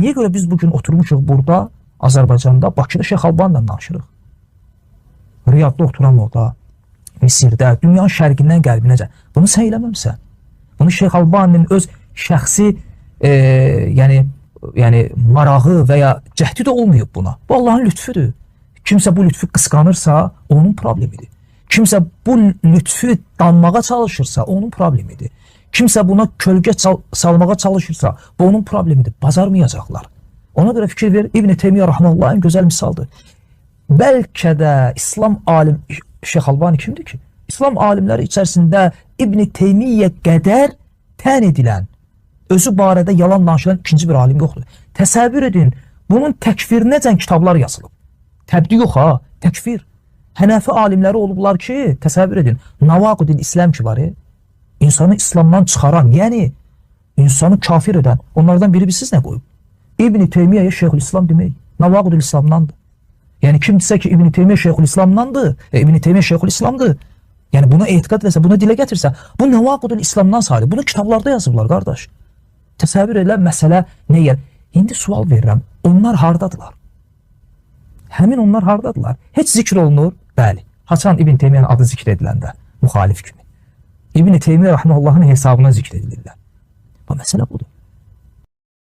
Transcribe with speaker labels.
Speaker 1: Niyə görə biz bugün oturmuşuq burada, Azərbaycanda, Bakıda Şeyx Albanla danışırıq? Riyadda oturan orada, Misirdə, dünyanın şərqindən qəlbinəcə. Bunu sən eləməmsən. Bunu Şeyx Albaninin öz şəxsi yəni marağı və ya cəhdi də olmayıb buna. Bu Allahın lütfüdür. Kimsə bu lütfü qısqanırsa, onun problemidir. Kimsə bu lütfü danmağa çalışırsa, onun problemidir. Kimsə buna kölgə salmağa çalışırsa, bu onun problemidir. Bacarmayacaqlar. Ona görə fikir ver, İbn Teymiyyə Rahmanullah en gözəl misaldır. Bəlkə də İslam alim Şeyx Albani kimdir ki? İslam alimləri içərisində İbn Teymiyyə qədər tən edilən, özü barədə yalan danışılan ikinci bir alim yoxdur. Təsəvvür edin, bunun təkfirinəcən kitablar yazılıb. Təbdi yox ha, təkfir. Hənəfi alimləri olublar ki, təsəvvür edin, Navaqudil İslam ki var, insanı İslamdan çıxaran, yəni insanı kafir edən, onlardan biri siz nə qoyub? İbn Teymiyyəyə Şeyxülislam demək, Navaqudil İslamdandır. Yəni kim desə ki, İbn Teymiyyə Şeyxülislamdandır, İbn Teymiyyə Şeyxülislamdır, yəni buna etiqad edəsə, buna dilə gətirsə, bu Navaqudil İslamdan sayılır. Bunu kitablarda yazıblar, qardaş. Təsəvvür edilən məsələ nə yer? İndi sual verirəm, onlar hardadılar? Həmin onlar hardadılar? Heç zikr olunur? Bəli. Haçan İbn Teymiyyənin adı zikr ediləndə, müxalif kimi. İbn Teymiyyə Rahmanullahın hesabına zikr edilirlər. Bu məsələ budur.